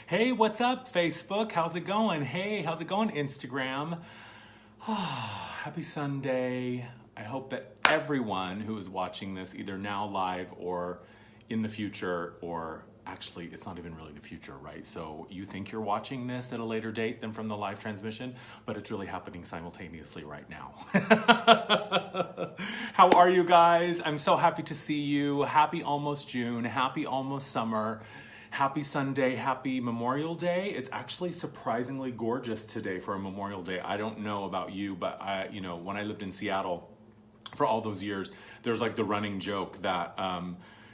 Hey, what's up, Facebook? How's it going? Hey, how's it going, Instagram? Happy Sunday. I hope that everyone who is watching this, either now live or in the future, or actually, it's not even really the future, right? So you think you're watching this at a later date than from the live transmission, but it's really happening simultaneously right now. How are you guys? I'm so happy to see you. Happy almost June. Happy almost summer. Happy Sunday. Happy Memorial Day. It's actually surprisingly gorgeous today for a Memorial Day. I don't know about you, but when I lived in Seattle for all those years, there's like the running joke that,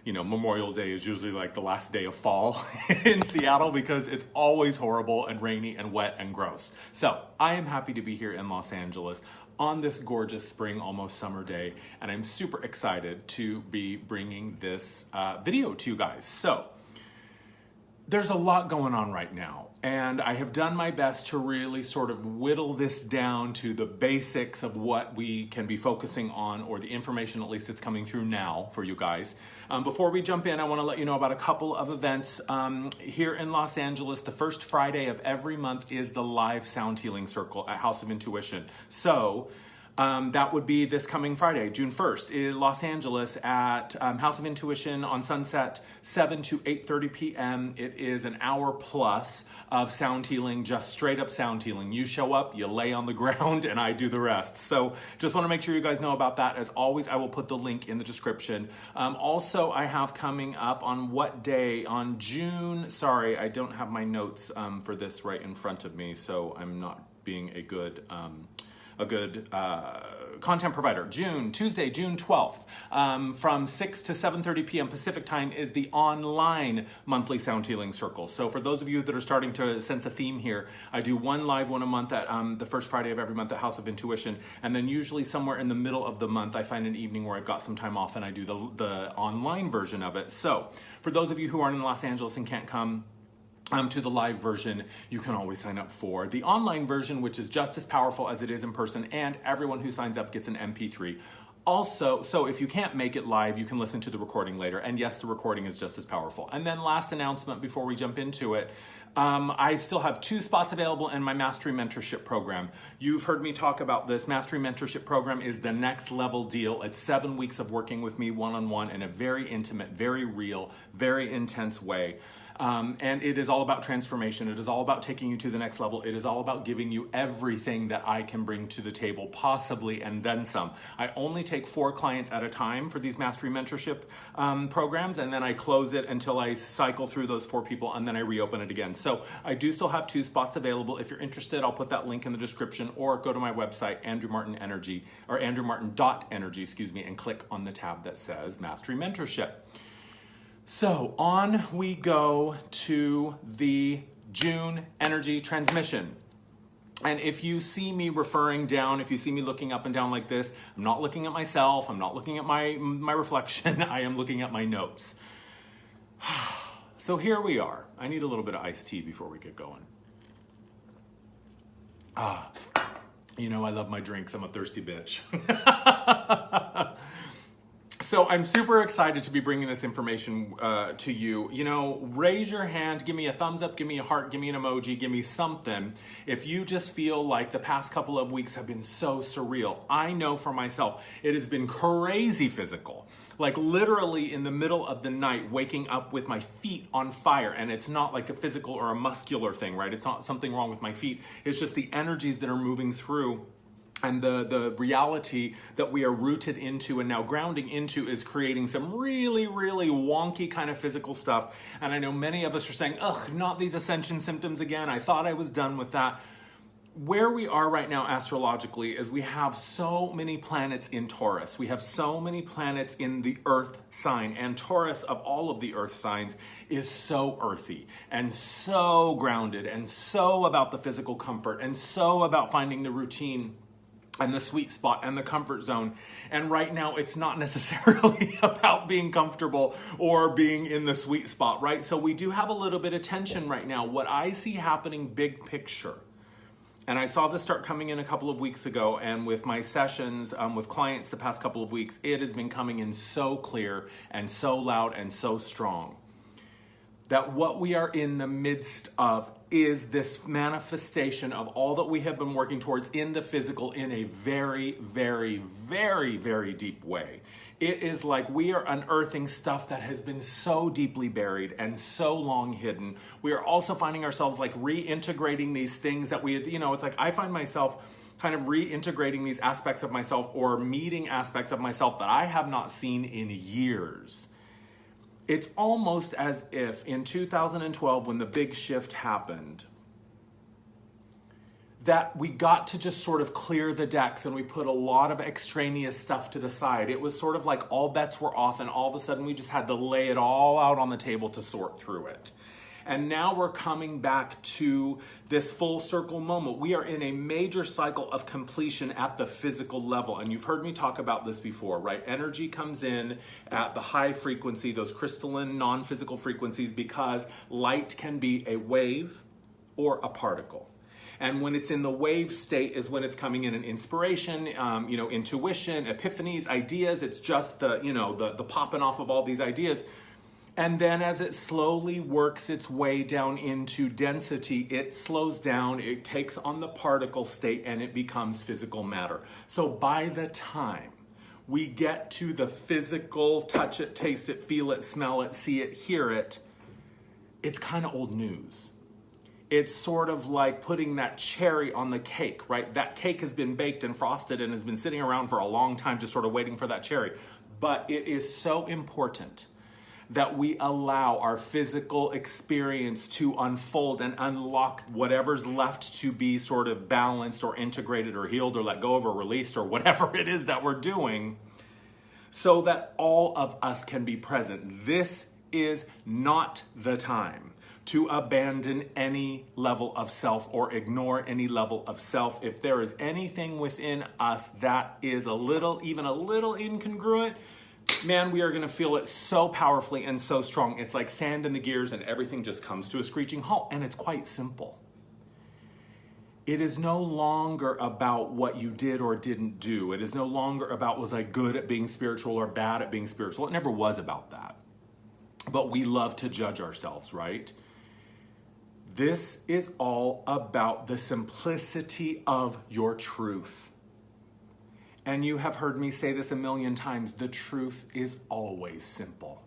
Memorial Day is usually like the last day of fall in Seattle because it's always horrible and rainy and wet and gross. So I am happy to be here in Los Angeles on this gorgeous spring, almost summer day, and I'm super excited to be bringing this video to you guys. So there's a lot going on right now, and I have done my best to really sort of whittle this down to the basics of what we can be focusing on, or the information at least that's coming through now for you guys. Before we jump in, I want to let you know about a couple of events here in Los Angeles. The first Friday of every month is the live sound healing circle at House of Intuition. So that would be this coming Friday, June 1st, in Los Angeles at House of Intuition on Sunset, 7 to 8:30 p.m. It is an hour plus of sound healing, just straight up sound healing. You show up, you lay on the ground, and I do the rest. So just want to make sure you guys know about that. As always, I will put the link in the description. Also, I have coming up on what day? On June, sorry, I don't have my notes for this right in front of me, so I'm not being a good content provider. Tuesday, June 12th, from 6 to 7:30 p.m. Pacific time is the online monthly sound healing circle. So for those of you that are starting to sense a theme here, I do one live one a month at the first Friday of every month at House of Intuition, and then usually somewhere in the middle of the month I find an evening where I've got some time off and I do the online version of it. So for those of you who aren't in Los Angeles and can't come to the live version, you can always sign up for the online version, which is just as powerful as it is in person, and everyone who signs up gets an MP3. Also, so if you can't make it live, you can listen to the recording later, and yes, the recording is just as powerful. And then last announcement before we jump into it, I still have 2 spots available in my Mastery Mentorship program. You've heard me talk about this. Mastery Mentorship program is the next level deal. It's 7 weeks of working with me one-on-one in a very intimate, very real, very intense way. And it is all about transformation. It is all about taking you to the next level. It is all about giving you everything that I can bring to the table, possibly, and then some. I only take 4 clients at a time for these Mastery Mentorship programs, and then I close it until I cycle through those 4 people, and then I reopen it again. So I do still have 2 spots available. If you're interested, I'll put that link in the description, or go to my website, andrewmartinenergy, and click on the tab that says Mastery Mentorship. So on we go to the June energy transmission. And if you see me referring down, if you see me looking up and down like this, I'm not looking at myself, I'm not looking at my reflection, I am looking at my notes. So here we are. I need a little bit of iced tea before we get going. I love my drinks, I'm a thirsty bitch. So I'm super excited to be bringing this information to you. Raise your hand, give me a thumbs up, give me a heart, give me an emoji, give me something. If you just feel like the past couple of weeks have been so surreal. I know for myself, it has been crazy physical. Like literally in the middle of the night, waking up with my feet on fire. And it's not like a physical or a muscular thing, right? It's not something wrong with my feet. It's just the energies that are moving through. And the reality that we are rooted into and now grounding into is creating some really, really wonky kind of physical stuff. And I know many of us are saying, ugh, not these ascension symptoms again. I thought I was done with that. Where we are right now astrologically is we have so many planets in Taurus. We have so many planets in the earth sign. And Taurus, of all of the earth signs, is so earthy and so grounded and so about the physical comfort and so about finding the routine and the sweet spot and the comfort zone. And right now it's not necessarily about being comfortable or being in the sweet spot, right? So we do have a little bit of tension right now. What I see happening big picture, and I saw this start coming in a couple of weeks ago, and with my sessions with clients the past couple of weeks, it has been coming in so clear and so loud and so strong. that what we are in the midst of is this manifestation of all that we have been working towards in the physical in a very, very, very, very deep way. It is like we are unearthing stuff that has been so deeply buried and so long hidden. We are also finding ourselves like reintegrating these things that we had, it's like I find myself kind of reintegrating these aspects of myself or meeting aspects of myself that I have not seen in years. It's almost as if in 2012, when the big shift happened, that we got to just sort of clear the decks and we put a lot of extraneous stuff to the side. It was sort of like all bets were off and all of a sudden we just had to lay it all out on the table to sort through it. And now we're coming back to this full circle moment. We are in a major cycle of completion at the physical level. And you've heard me talk about this before, right? Energy comes in at the high frequency, those crystalline, non-physical frequencies, because light can be a wave or a particle. And when it's in the wave state is when it's coming in an inspiration, intuition, epiphanies, ideas. It's just the popping off of all these ideas. And then as it slowly works its way down into density, it slows down, it takes on the particle state, and it becomes physical matter. So by the time we get to the physical, touch it, taste it, feel it, smell it, see it, hear it, it's kind of old news. It's sort of like putting that cherry on the cake, right? That cake has been baked and frosted and has been sitting around for a long time just sort of waiting for that cherry. But it is so important that we allow our physical experience to unfold and unlock whatever's left to be sort of balanced or integrated or healed or let go of or released or whatever it is that we're doing, so that all of us can be present. This is not the time to abandon any level of self or ignore any level of self. If there is anything within us that is even a little incongruent, man, we are going to feel it so powerfully and so strong. It's like sand in the gears and everything just comes to a screeching halt. And it's quite simple. It is no longer about what you did or didn't do. It is no longer about, was I good at being spiritual or bad at being spiritual? It never was about that. But we love to judge ourselves, right? This is all about the simplicity of your truth. And you have heard me say this a million times, the truth is always simple.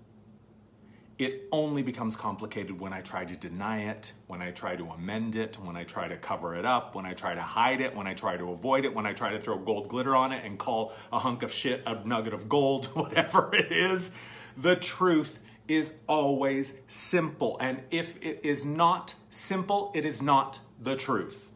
It only becomes complicated when I try to deny it, when I try to amend it, when I try to cover it up, when I try to hide it, when I try to avoid it, when I try to throw gold glitter on it and call a hunk of shit a nugget of gold, whatever it is. The truth is always simple. And if it is not simple, it is not the truth.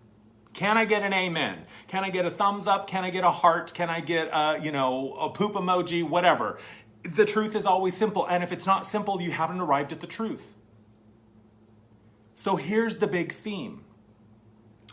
Can I get an amen? Can I get a thumbs up? Can I get a heart? Can I get a poop emoji? Whatever. The truth is always simple. And if it's not simple, you haven't arrived at the truth. So here's the big theme.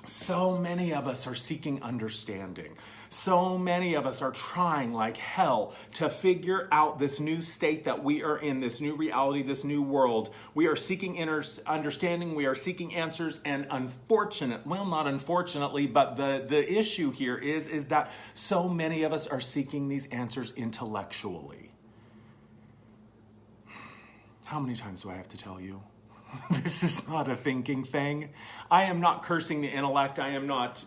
So many of us are seeking understanding. So many of us are trying like hell to figure out this new state that we are in, this new reality, this new world. We are seeking understanding. We are seeking answers. And not unfortunately, but the issue here is that so many of us are seeking these answers intellectually. How many times do I have to tell you? This is not a thinking thing. I am not cursing the intellect. I am not,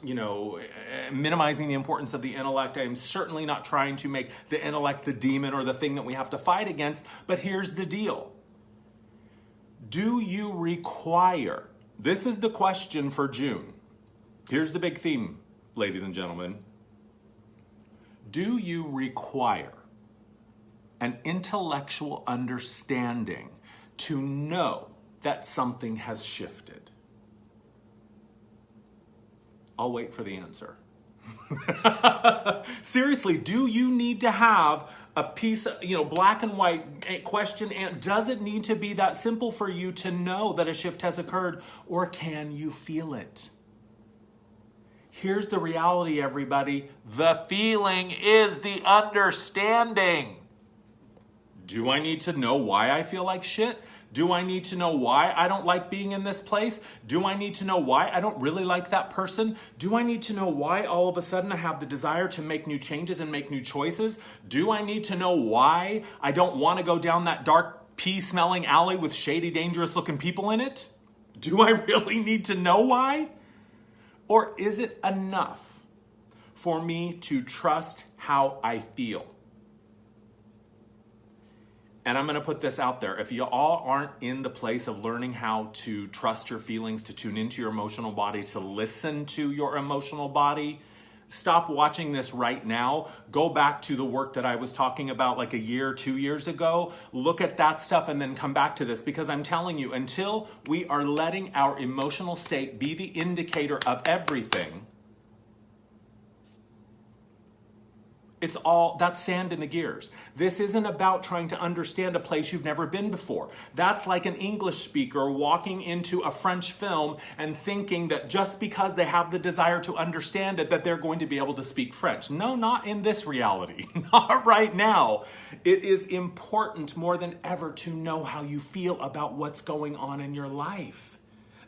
minimizing the importance of the intellect. I am certainly not trying to make the intellect the demon or the thing that we have to fight against. But here's the deal. Do you require, this is the question for June. Here's the big theme, ladies and gentlemen. Do you require an intellectual understanding to know that something has shifted? I'll wait for the answer. Seriously, do you need to have a piece of, black and white question? And does it need to be that simple for you to know that a shift has occurred, or can you feel it? Here's the reality, everybody. The feeling is the understanding. Do I need to know why I feel like shit? Do I need to know why I don't like being in this place? Do I need to know why I don't really like that person? Do I need to know why all of a sudden I have the desire to make new changes and make new choices? Do I need to know why I don't want to go down that dark pee-smelling alley with shady, dangerous-looking people in it? Do I really need to know why? Or is it enough for me to trust how I feel? And I'm going to put this out there. If you all aren't in the place of learning how to trust your feelings, to tune into your emotional body, to listen to your emotional body, stop watching this right now. Go back to the work that I was talking about like a year, 2 years ago. Look at that stuff and then come back to this, because I'm telling you, until we are letting our emotional state be the indicator of everything, that's sand in the gears. This isn't about trying to understand a place you've never been before. That's like an English speaker walking into a French film and thinking that just because they have the desire to understand it, that they're going to be able to speak French. No, not in this reality. Not right now. It is important more than ever to know how you feel about what's going on in your life.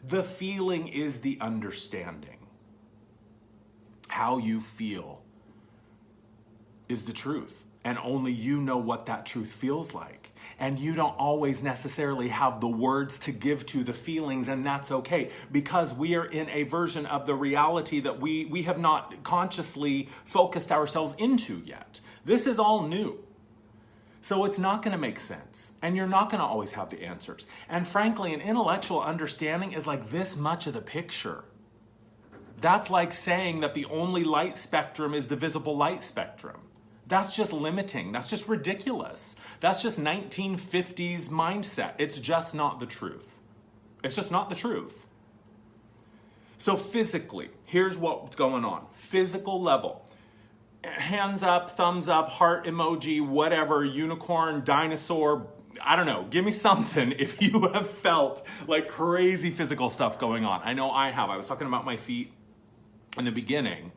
The feeling is the understanding. How you feel is the truth. And only you know what that truth feels like. And you don't always necessarily have the words to give to the feelings, and that's okay, because we are in a version of the reality that we have not consciously focused ourselves into yet. This is all new. So it's not going to make sense, and you're not going to always have the answers. And frankly, an intellectual understanding is like this much of the picture. That's like saying that the only light spectrum is the visible light spectrum. That's just limiting. That's just ridiculous. That's just 1950s mindset. It's just not the truth. It's just not the truth. So physically, here's what's going on. Physical level. Hands up, thumbs up, heart emoji, whatever, unicorn, dinosaur, I don't know. Give me something if you have felt like crazy physical stuff going on. I know I have. I was talking about my feet in the beginning,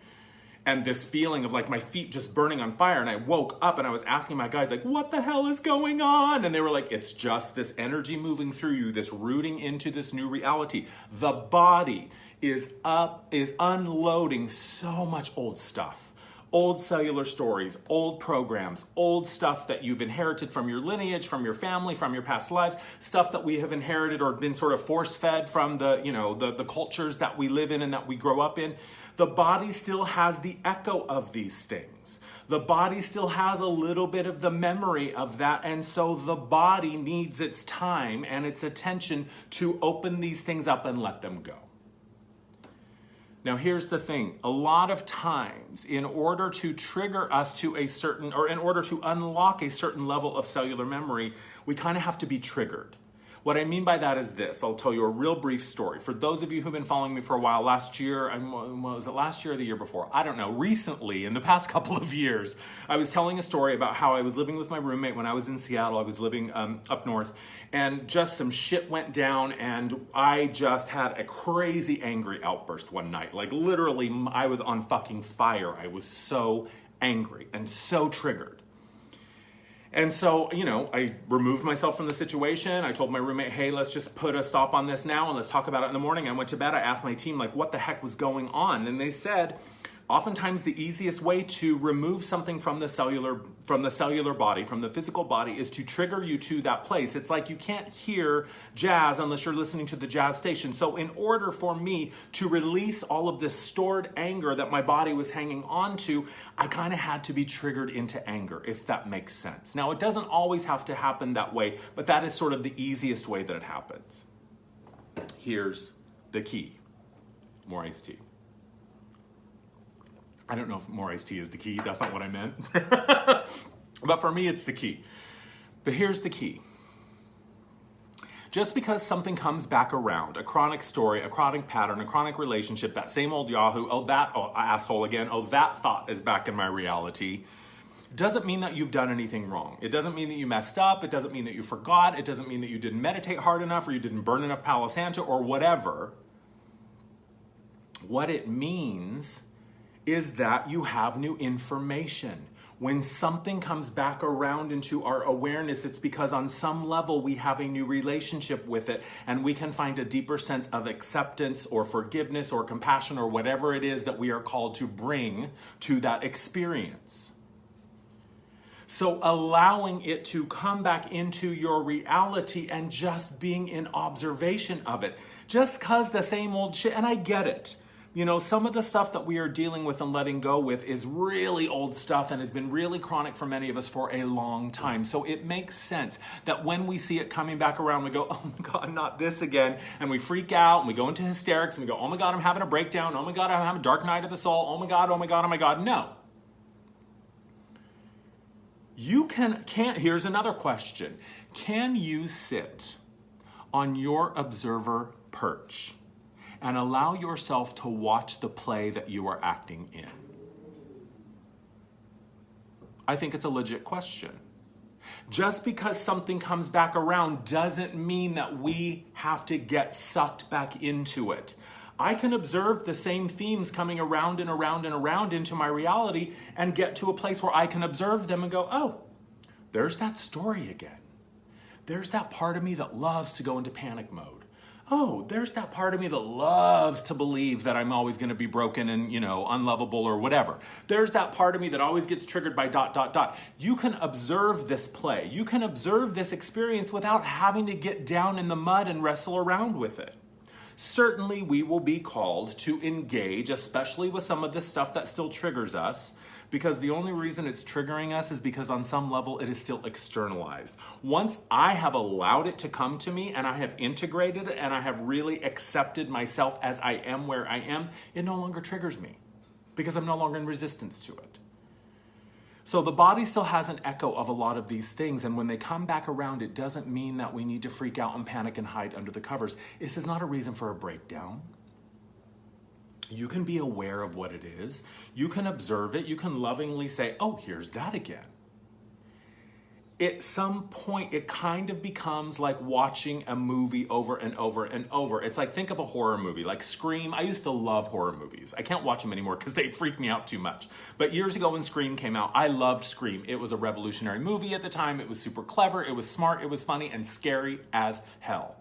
and this feeling of like my feet just burning on fire, and I woke up and I was asking my guys like, what the hell is going on? And they were like, it's just this energy moving through you, this rooting into this new reality. The body is unloading so much old stuff. Old cellular stories, old programs, old stuff that you've inherited from your lineage, from your family, from your past lives, stuff that we have inherited or been sort of force-fed from the cultures that we live in and that we grow up in. The body still has the echo of these things. The body still has a little bit of the memory of that, and so the body needs its time and its attention to open these things up and let them go. Now, here's the thing. A lot of times, in order to trigger us to a certain, or in order to unlock a certain level of cellular memory, we kind of have to be triggered. What I mean by that is this. I'll tell you a real brief story. For those of you who've been following me for a while, last year, was it last year or the year before? I don't know. Recently, in the past couple of years, I was telling a story about how I was living with my roommate when I was in Seattle. I was living up north, and just some shit went down, and I just had a crazy angry outburst one night. Like literally, I was on fucking fire. I was so angry and so triggered. And so, I removed myself from the situation. I told my roommate, hey, let's just put a stop on this now and let's talk about it in the morning. I went to bed. I asked my team, like, what the heck was going on? And they said, oftentimes the easiest way to remove something from the cellular body, from the physical body, is to trigger you to that place. It's like you can't hear jazz unless you're listening to the jazz station. So in order for me to release all of this stored anger that my body was hanging on to, I kind of had to be triggered into anger, if that makes sense. Now, it doesn't always have to happen that way, but that is sort of the easiest way that it happens. Here's the key. More iced tea. I don't know if more iced tea is the key. That's not what I meant. But for me, it's the key. But here's the key. Just because something comes back around, a chronic story, a chronic pattern, a chronic relationship, that same old Yahoo, asshole again, that thought is back in my reality, doesn't mean that you've done anything wrong. It doesn't mean that you messed up. It doesn't mean that you forgot. It doesn't mean that you didn't meditate hard enough or you didn't burn enough Palo Santo or whatever. What it means is that you have new information. When something comes back around into our awareness, it's because on some level we have a new relationship with it, and we can find a deeper sense of acceptance or forgiveness or compassion or whatever it is that we are called to bring to that experience. So allowing it to come back into your reality and just being in observation of it. Just cause the same old shit, and I get it. You know, some of the stuff that we are dealing with and letting go with is really old stuff and has been really chronic for many of us for a long time. So it makes sense that when we see it coming back around, we go, oh my God, not this again. And we freak out and we go into hysterics and we go, oh my God, I'm having a breakdown. Oh my God, I'm having a dark night of the soul. Oh my God, oh my God, oh my God. No. You can't, here's another question. Can you sit on your observer perch and allow yourself to watch the play that you are acting in? I think it's a legit question. Just because something comes back around doesn't mean that we have to get sucked back into it. I can observe the same themes coming around and around and around into my reality and get to a place where I can observe them and go, oh, there's that story again. There's that part of me that loves to go into panic mode. Oh, there's that part of me that loves to believe that I'm always going to be broken and, unlovable or whatever. There's that part of me that always gets triggered by ... You can observe this play. You can observe this experience without having to get down in the mud and wrestle around with it. Certainly, we will be called to engage, especially with some of this stuff that still triggers us, because the only reason it's triggering us is because on some level it is still externalized. Once I have allowed it to come to me and I have integrated it and I have really accepted myself as I am where I am, it no longer triggers me because I'm no longer in resistance to it. So the body still has an echo of a lot of these things, and when they come back around, it doesn't mean that we need to freak out and panic and hide under the covers. This is not a reason for a breakdown. You can be aware of what it is. You can observe it. You can lovingly say, oh, here's that again. At some point, it kind of becomes like watching a movie over and over and over. It's like, think of a horror movie, like Scream. I used to love horror movies. I can't watch them anymore because they freak me out too much. But years ago when Scream came out, I loved Scream. It was a revolutionary movie at the time. It was super clever. It was smart. It was funny and scary as hell.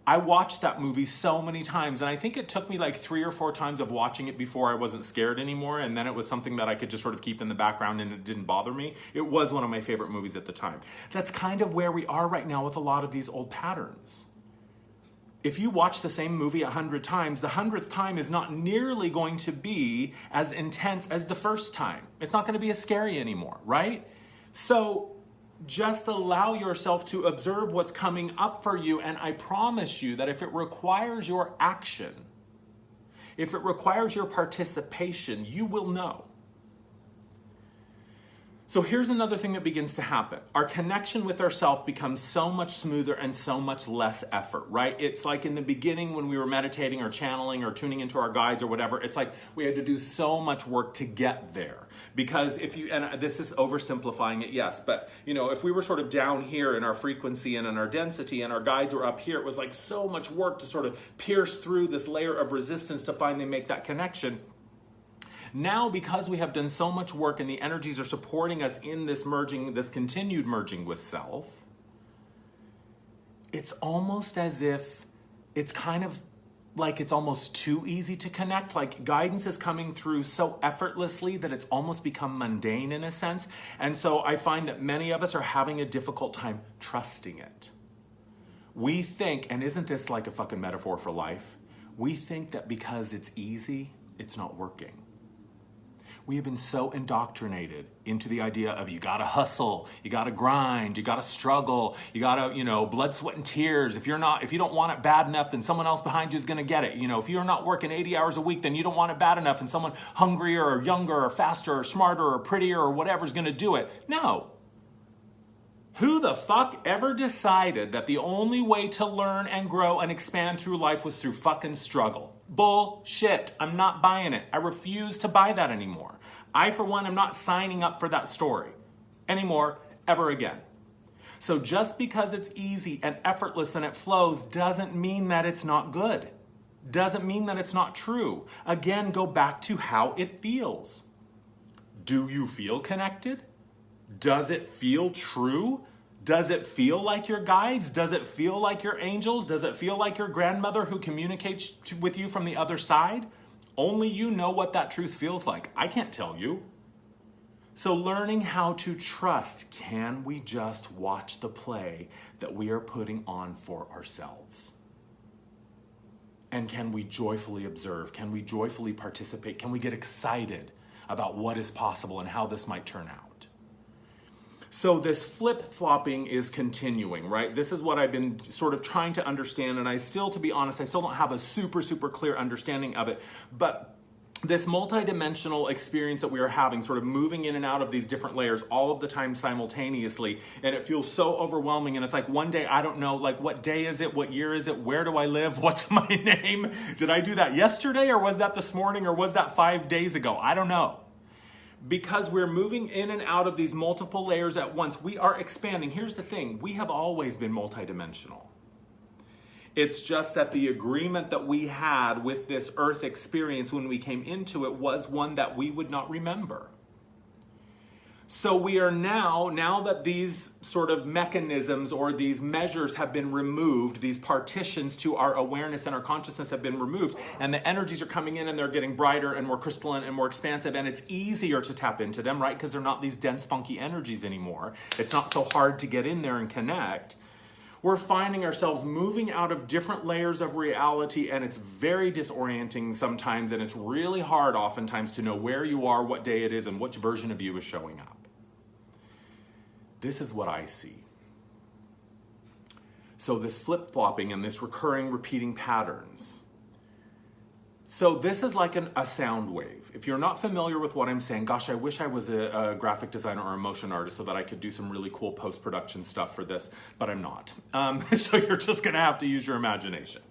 I watched that movie so many times, and I think it took me like 3 or 4 times of watching it before I wasn't scared anymore, and then it was something that I could just sort of keep in the background and it didn't bother me. It was one of my favorite movies at the time. That's kind of where we are right now with a lot of these old patterns. If you watch the same movie 100 times, the 100th time is not nearly going to be as intense as the first time. It's not going to be as scary anymore, right? So just allow yourself to observe what's coming up for you, and I promise you that if it requires your action, if it requires your participation, you will know. So here's another thing that begins to happen. Our connection with ourselves becomes so much smoother and so much less effort, right? It's like in the beginning when we were meditating or channeling or tuning into our guides or whatever, it's like we had to do so much work to get there. Because if you, and this is oversimplifying it, yes, but if we were sort of down here in our frequency and in our density and our guides were up here, it was like so much work to sort of pierce through this layer of resistance to finally make that connection. Now, because we have done so much work and the energies are supporting us in this merging, this continued merging with self, it's almost as if it's kind of like it's almost too easy to connect. Like guidance is coming through so effortlessly that it's almost become mundane in a sense. And so I find that many of us are having a difficult time trusting it. We think, and isn't this like a fucking metaphor for life? We think that because it's easy, it's not working. We have been so indoctrinated into the idea of you gotta hustle, you gotta grind, you gotta struggle, you gotta, blood, sweat, and tears. If you don't want it bad enough, then someone else behind you is gonna get it. If you're not working 80 hours a week, then you don't want it bad enough, and someone hungrier or younger or faster or smarter or prettier or whatever is gonna do it. No. Who the fuck ever decided that the only way to learn and grow and expand through life was through fucking struggle? Bullshit. I'm not buying it. I refuse to buy that anymore. I, for one, am not signing up for that story anymore, ever again. So just because it's easy and effortless and it flows doesn't mean that it's not good. Doesn't mean that it's not true. Again, go back to how it feels. Do you feel connected? Does it feel true? Does it feel like your guides? Does it feel like your angels? Does it feel like your grandmother who communicates with you from the other side? Only you know what that truth feels like. I can't tell you. So learning how to trust, can we just watch the play that we are putting on for ourselves? And can we joyfully observe? Can we joyfully participate? Can we get excited about what is possible and how this might turn out? So this flip-flopping is continuing, right? This is what I've been sort of trying to understand, and I still, to be honest, I still don't have a super clear understanding of it, but this multidimensional experience that we are having, sort of moving in and out of these different layers all of the time simultaneously, and it feels so overwhelming, and it's like one day, I don't know, like what day is it, what year is it, where do I live, what's my name, did I do that yesterday, or was that this morning, or was that 5 days ago? I don't know. Because we're moving in and out of these multiple layers at once, we are expanding. Here's the thing, we have always been multidimensional. It's just that the agreement that we had with this earth experience when we came into it was one that we would not remember. So we are now that these sort of mechanisms or these measures have been removed, these partitions to our awareness and our consciousness have been removed, and the energies are coming in and they're getting brighter and more crystalline and more expansive, and it's easier to tap into them, right? Because they're not these dense, funky energies anymore. It's not so hard to get in there and connect. We're finding ourselves moving out of different layers of reality, and it's very disorienting sometimes, and it's really hard oftentimes to know where you are, what day it is, and which version of you is showing up. This is what I see. So this flip-flopping and this recurring, repeating patterns. So this is like a sound wave. If you're not familiar with what I'm saying, gosh, I wish I was a graphic designer or a motion artist so that I could do some really cool post-production stuff for this, but I'm not. So you're just gonna have to use your imagination.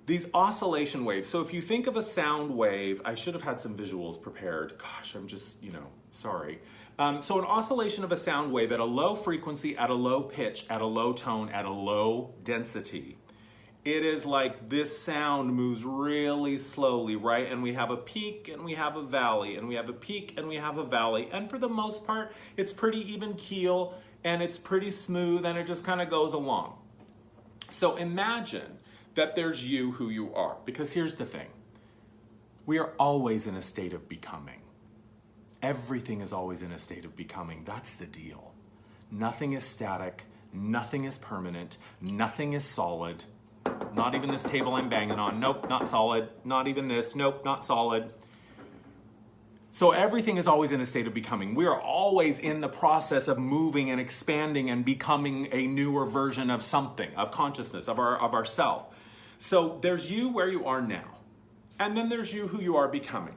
These oscillation waves. So if you think of a sound wave, I should have had some visuals prepared. Gosh, I'm just, sorry. So an oscillation of a sound wave at a low frequency, at a low pitch, at a low tone, at a low density. It is like this sound moves really slowly, right? And we have a peak and we have a valley, and we have a peak and we have a valley. And for the most part, it's pretty even keel and it's pretty smooth and it just kind of goes along. So imagine that there's you who you are, because here's the thing. We are always in a state of becoming. Everything is always in a state of becoming. That's the deal. Nothing is static. Nothing is permanent. Nothing is solid. Not even this table I'm banging on. Nope, not solid. Not even this. Nope, not solid. So everything is always in a state of becoming. We are always in the process of moving and expanding and becoming a newer version of something, of consciousness, of ourself. So there's you where you are now. And then there's you who you are becoming.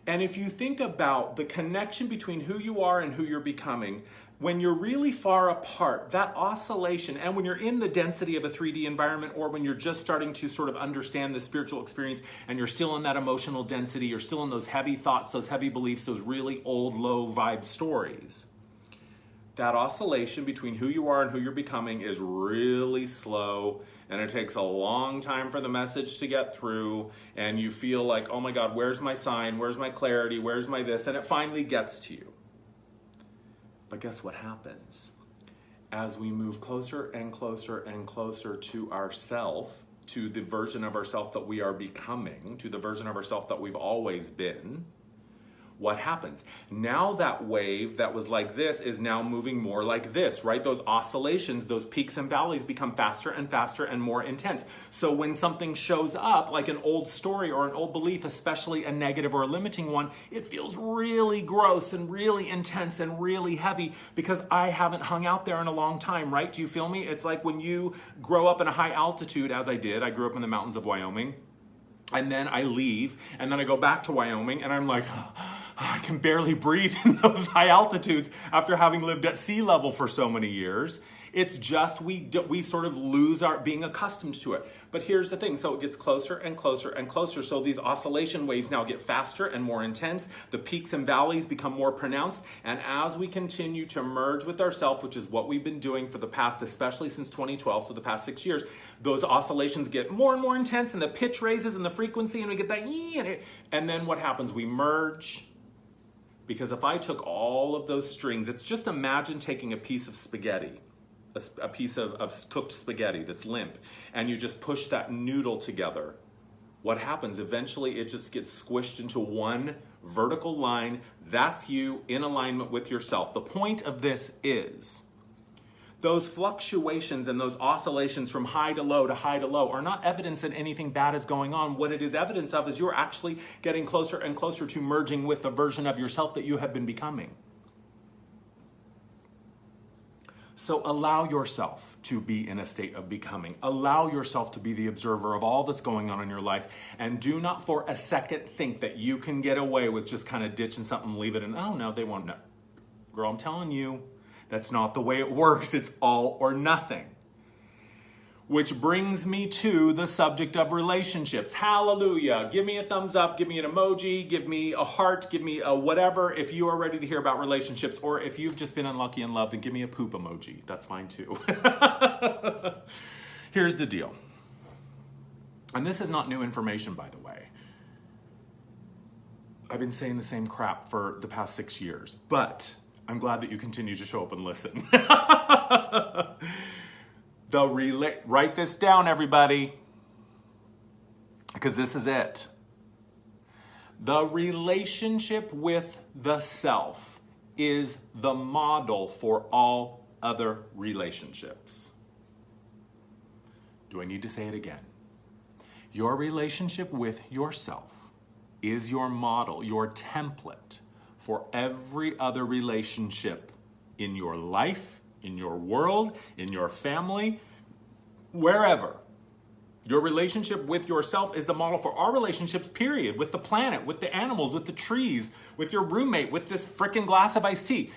And if you think about the connection between who you are and who you're becoming, when you're really far apart, that oscillation, and when you're in the density of a 3D environment, or when you're just starting to sort of understand the spiritual experience and you're still in that emotional density, you're still in those heavy thoughts, those heavy beliefs, those really old, low vibe stories, that oscillation between who you are and who you're becoming is really slow, and it takes a long time for the message to get through, and you feel like, oh my God, where's my sign? Where's my clarity? Where's my this? And it finally gets to you. But guess what happens? As we move closer and closer and closer to ourself, to the version of ourself that we are becoming, to the version of ourself that we've always been, what happens? Now that wave that was like this is now moving more like this, right? Those oscillations, those peaks and valleys become faster and faster and more intense. So when something shows up, like an old story or an old belief, especially a negative or a limiting one, it feels really gross and really intense and really heavy because I haven't hung out there in a long time, right? Do you feel me? It's like when you grow up in a high altitude, as I did. I grew up in the mountains of Wyoming. And then I leave, and then I go back to Wyoming, and I'm like, I can barely breathe in those high altitudes after having lived at sea level for so many years. It's just we sort of lose our being accustomed to it. But here's the thing. So it gets closer and closer and closer. So these oscillation waves now get faster and more intense. The peaks and valleys become more pronounced. And as we continue to merge with ourselves, which is what we've been doing for the past, especially since 2012, so the past 6 years, those oscillations get more and more intense, and the pitch raises and the frequency, and we get that and then what happens? We merge. Because if I took all of those strings, it's just imagine taking a piece of spaghetti, a piece of cooked spaghetti that's limp, and you just push that noodle together what happens? Eventually it just gets squished into one vertical line. That's you in alignment with yourself. The point of this is those fluctuations and those oscillations from high to low are not evidence that anything bad is going on. What it is evidence of is you're actually getting closer and closer to merging with the version of yourself that you have been becoming. So allow yourself to be in a state of becoming. Allow yourself to be the observer of all that's going on in your life. And do not for a second think that you can get away with just kind of ditching something, leave it, and oh no, they won't know. Girl, I'm telling you, that's not the way it works. It's all or nothing. Which brings me to the subject of relationships. Hallelujah. Give me a thumbs up, give me an emoji, give me a heart, give me a whatever if you are ready to hear about relationships, or if you've just been unlucky in love, then give me a poop emoji. That's fine too. Here's the deal. And this is not new information, by the way. I've been saying the same crap for the past 6 years, but I'm glad that you continue to show up and listen. Write this down, everybody, because this is it. The relationship with the self is the model for all other relationships. Do I need to say it again? Your relationship with yourself is your model, your template for every other relationship in your life, in your world, in your family, wherever. Your relationship with yourself is the model for all relationships, period. With the planet, with the animals, with the trees, with your roommate, with this freaking glass of iced tea.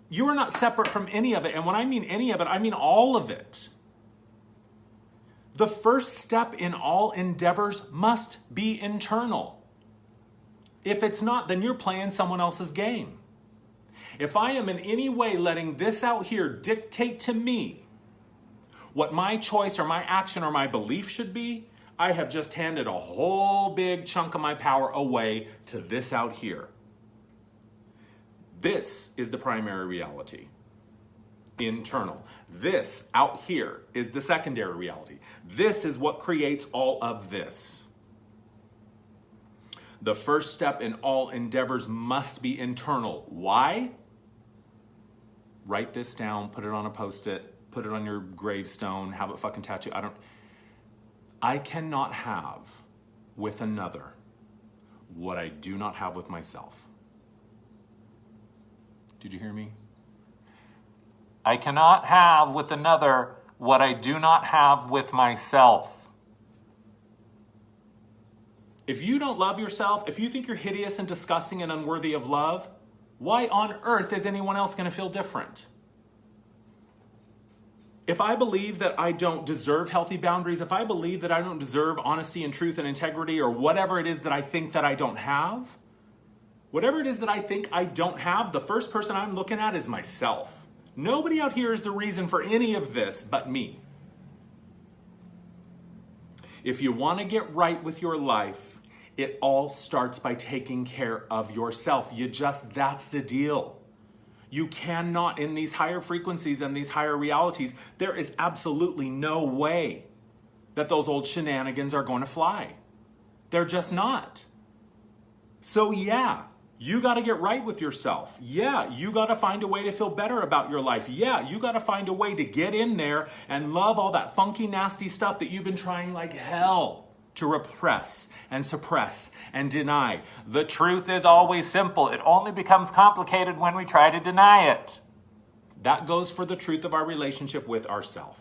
You are not separate from any of it. And when I mean any of it, I mean all of it. The first step in all endeavors must be internal. If it's not, then you're playing someone else's game. If I am in any way letting this out here dictate to me what my choice or my action or my belief should be, I have just handed a whole big chunk of my power away to this out here. This is the primary reality. Internal. This out here is the secondary reality. This is what creates all of this. The first step in all endeavors must be internal. Why? Write this down, put it on a Post-it, put it on your gravestone, have it fucking tattooed. I cannot have with another what I do not have with myself. Did you hear me? I cannot have with another what I do not have with myself. If you don't love yourself, if you think you're hideous and disgusting and unworthy of love, why on earth is anyone else going to feel different? If I believe that I don't deserve healthy boundaries, if I believe that I don't deserve honesty and truth and integrity, or whatever it is that I think that I don't have, whatever it is that I think I don't have, the first person I'm looking at is myself. Nobody out here is the reason for any of this but me. If you want to get right with your life, it all starts by taking care of yourself. That's the deal. You cannot, in these higher frequencies and these higher realities, there is absolutely no way that those old shenanigans are going to fly. They're just not. So yeah, you got to get right with yourself. Yeah, you got to find a way to feel better about your life. Yeah, you got to find a way to get in there and love all that funky, nasty stuff that you've been trying like hell to repress and suppress and deny. The truth is always simple. It only becomes complicated when we try to deny it. That goes for the truth of our relationship with ourselves.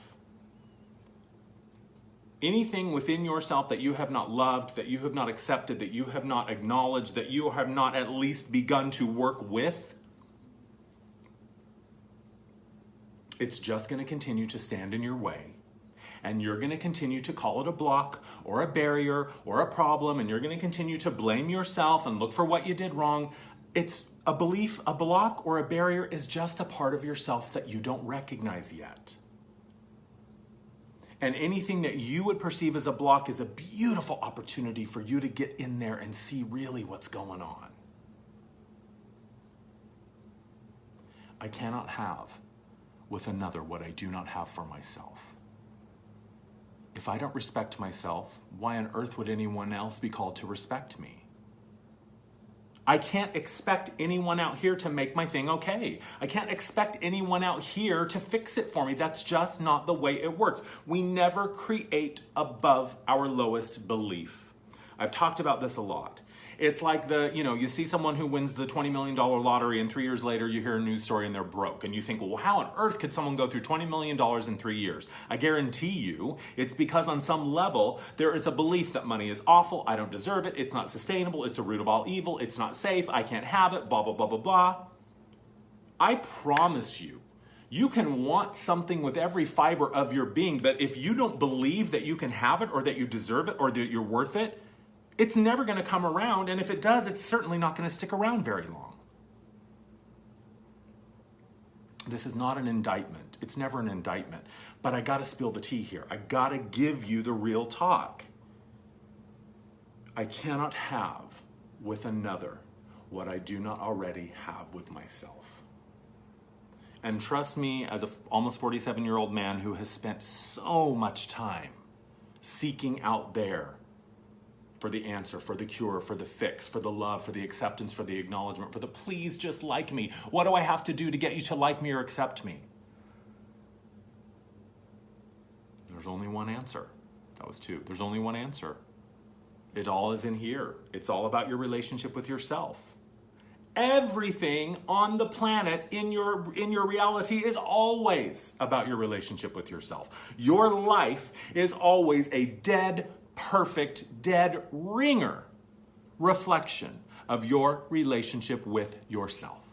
Anything within yourself that you have not loved, that you have not accepted, that you have not acknowledged, that you have not at least begun to work with, it's just going to continue to stand in your way. And you're going to continue to call it a block or a barrier or a problem, and you're going to continue to blame yourself and look for what you did wrong. It's a belief, a block, or a barrier is just a part of yourself that you don't recognize yet. And anything that you would perceive as a block is a beautiful opportunity for you to get in there and see really what's going on. I cannot have with another what I do not have for myself. If I don't respect myself, why on earth would anyone else be called to respect me? I can't expect anyone out here to make my thing okay. I can't expect anyone out here to fix it for me. That's just not the way it works. We never create above our lowest belief. I've talked about this a lot. It's like you see someone who wins the $20 million lottery and 3 years later you hear a news story and they're broke. And you think, well, how on earth could someone go through $20 million in 3 years? I guarantee you it's because on some level there is a belief that money is awful, I don't deserve it, it's not sustainable, it's the root of all evil, it's not safe, I can't have it, blah, blah, blah, blah, blah. I promise you, you can want something with every fiber of your being, but if you don't believe that you can have it or that you deserve it or that you're worth it, it's never going to come around, and if it does, it's certainly not going to stick around very long. This is not an indictment. It's never an indictment. But I got to spill the tea here. I got to give you the real talk. I cannot have with another what I do not already have with myself. And trust me, as an almost 47-year-old man who has spent so much time seeking out there for the answer, for the cure, for the fix, for the love, for the acceptance, for the acknowledgement, for the please just like me. What do I have to do to get you to like me or accept me? There's only one answer. That was 2. There's only one answer. It all is in here. It's all about your relationship with yourself. Everything on the planet in your reality is always about your relationship with yourself. Your life is always a perfect, dead ringer reflection of your relationship with yourself.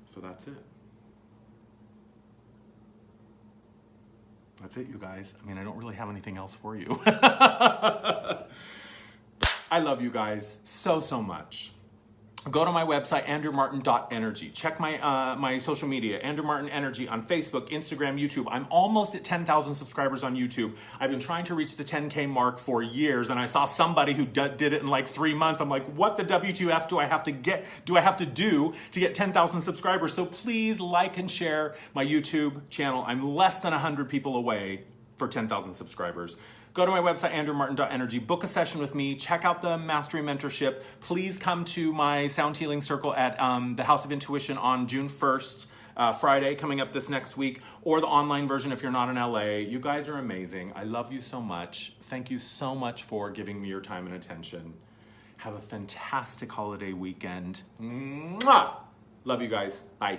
So that's it. That's it, you guys. I mean, I don't really have anything else for you. I love you guys so, so much. Go to my website, andrewmartin.energy. Check my social media, Andrew Martin Energy, on Facebook, Instagram, YouTube. I'm almost at 10,000 subscribers on YouTube. I've been trying to reach the 10K mark for years, and I saw somebody who did it in like 3 months. I'm like, what the WTF do I have to do to get 10,000 subscribers? So please like and share my YouTube channel. I'm less than 100 people away for 10,000 subscribers. Go to my website, andrewmartin.energy, book a session with me, check out the Mastery Mentorship. Please come to my Sound Healing Circle at the House of Intuition on June 1st, Friday, coming up this next week, or the online version if you're not in LA. You guys are amazing. I love you so much. Thank you so much for giving me your time and attention. Have a fantastic holiday weekend. Mwah! Love you guys. Bye.